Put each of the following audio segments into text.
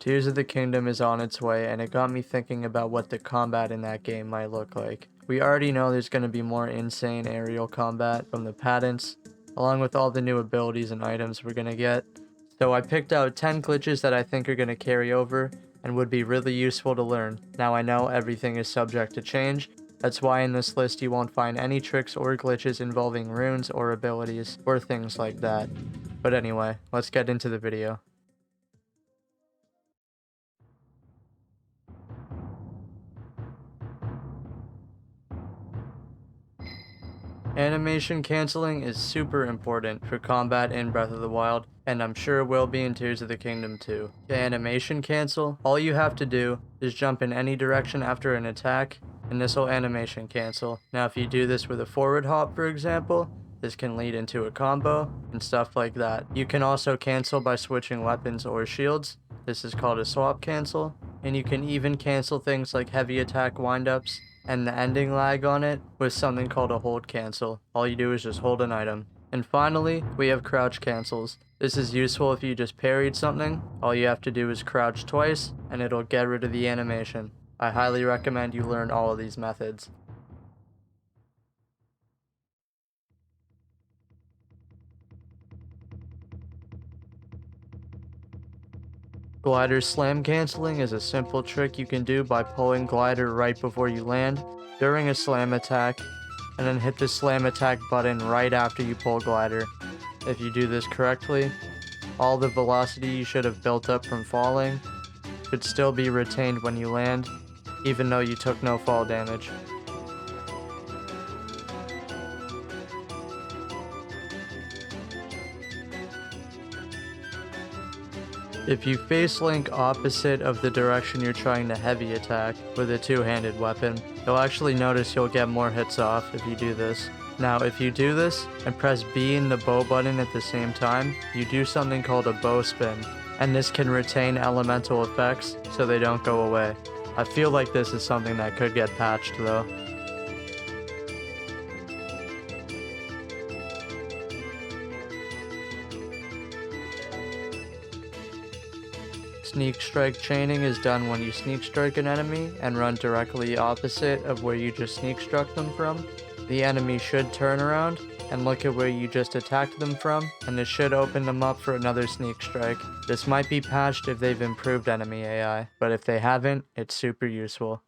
Tears of the Kingdom is on its way, and it got me thinking about what the combat in that game might look like. We already know there's going to be more insane aerial combat from the patents, along with all the new abilities and items we're going to get. So I picked out 10 glitches that I think are going to carry over and would be really useful to learn. Now I know everything is subject to change, that's why in this list you won't find any tricks or glitches involving runes or abilities, or things like that. But anyway, let's get into the video. Animation canceling is super important for combat in Breath of the Wild, and I'm sure it will be in Tears of the Kingdom too. To animation cancel, all you have to do is jump in any direction after an attack, and this will animation cancel. Now if you do this with a forward hop, for example, this can lead into a combo, and stuff like that. You can also cancel by switching weapons or shields. This is called a swap cancel, and you can even cancel things like heavy attack windups and the ending lag on it with something called a hold cancel. All you do is just hold an item. And finally, we have crouch cancels. This is useful if you just parried something. All you have to do is crouch twice and it'll get rid of the animation. I highly recommend you learn all of these methods. Glider slam canceling is a simple trick you can do by pulling glider right before you land during a slam attack, and then hit the slam attack button right after you pull glider. If you do this correctly, all the velocity you should have built up from falling should still be retained when you land, even though you took no fall damage. If you face link opposite of the direction you're trying to heavy attack with a two-handed weapon, you'll actually notice you'll get more hits off if you do this. Now if you do this and press B and the bow button at the same time, you do something called a bow spin, and this can retain elemental effects so they don't go away. I feel like this is something that could get patched though. Sneak strike chaining is done when you sneak strike an enemy and run directly opposite of where you just sneak struck them from. The enemy should turn around and look at where you just attacked them from, and this should open them up for another sneak strike. This might be patched if they've improved enemy AI, but if they haven't, it's super useful.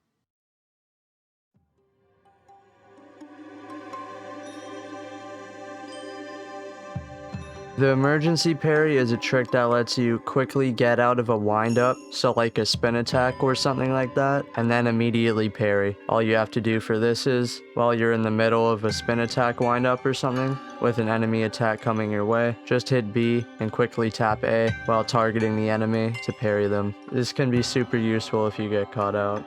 The emergency parry is a trick that lets you quickly get out of a windup, so like a spin attack or something like that, and then immediately parry. All you have to do for this is, while you're in the middle of a spin attack windup or something, with an enemy attack coming your way, just hit B and quickly tap A while targeting the enemy to parry them. This can be super useful if you get caught out.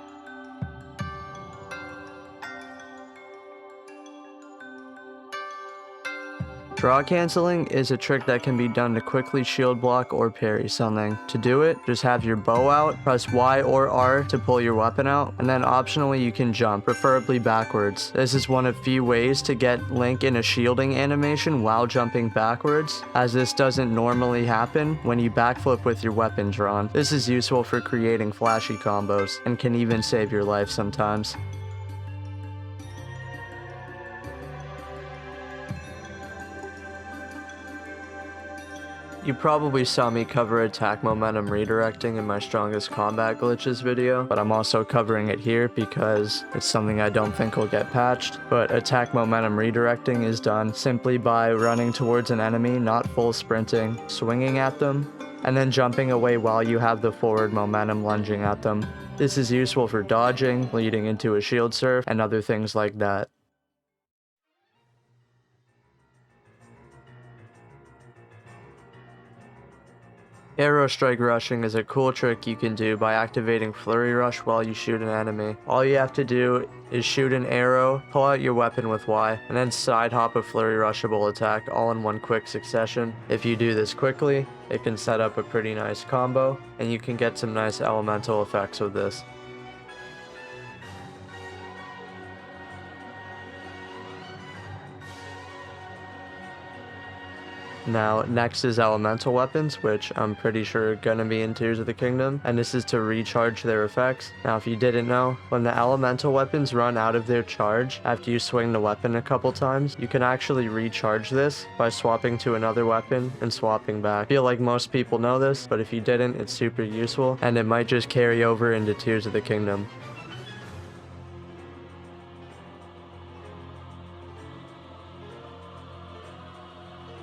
Draw canceling is a trick that can be done to quickly shield block or parry something. To do it, just have your bow out, press Y or R to pull your weapon out, and then optionally you can jump, preferably backwards. This is one of few ways to get Link in a shielding animation while jumping backwards, as this doesn't normally happen when you backflip with your weapon drawn. This is useful for creating flashy combos, and can even save your life sometimes. You probably saw me cover attack momentum redirecting in my strongest combat glitches video, but I'm also covering it here because it's something I don't think will get patched. But attack momentum redirecting is done simply by running towards an enemy, not full sprinting, swinging at them, and then jumping away while you have the forward momentum lunging at them. This is useful for dodging, leading into a shield surf, and other things like that. Arrow strike rushing is a cool trick you can do by activating flurry rush while you shoot an enemy. All you have to do is shoot an arrow, pull out your weapon with Y, and then side hop a flurry rushable attack all in one quick succession. If you do this quickly, it can set up a pretty nice combo, and you can get some nice elemental effects with this. Now, next is elemental weapons, which I'm pretty sure are gonna be in Tears of the Kingdom, and this is to recharge their effects. Now, if you didn't know, when the elemental weapons run out of their charge after you swing the weapon a couple times, you can actually recharge this by swapping to another weapon and swapping back. I feel like most people know this, but if you didn't, it's super useful, and it might just carry over into Tears of the Kingdom.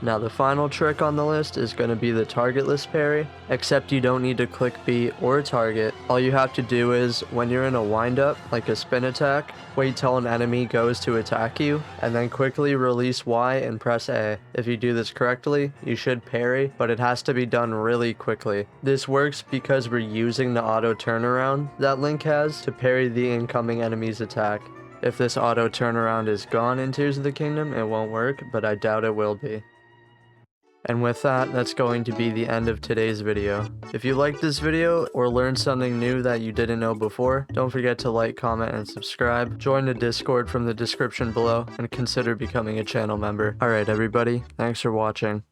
Now the final trick on the list is going to be the targetless parry, except you don't need to click B or target. All you have to do is, when you're in a windup, like a spin attack, wait till an enemy goes to attack you, and then quickly release Y and press A. If you do this correctly, you should parry, but it has to be done really quickly. This works because we're using the auto turnaround that Link has to parry the incoming enemy's attack. If this auto turnaround is gone in Tears of the Kingdom, it won't work, but I doubt it will be. And with that, that's going to be the end of today's video. If you liked this video or learned something new that you didn't know before, don't forget to like, comment, and subscribe. Join the Discord from the description below, and consider becoming a channel member. Alright everybody, thanks for watching.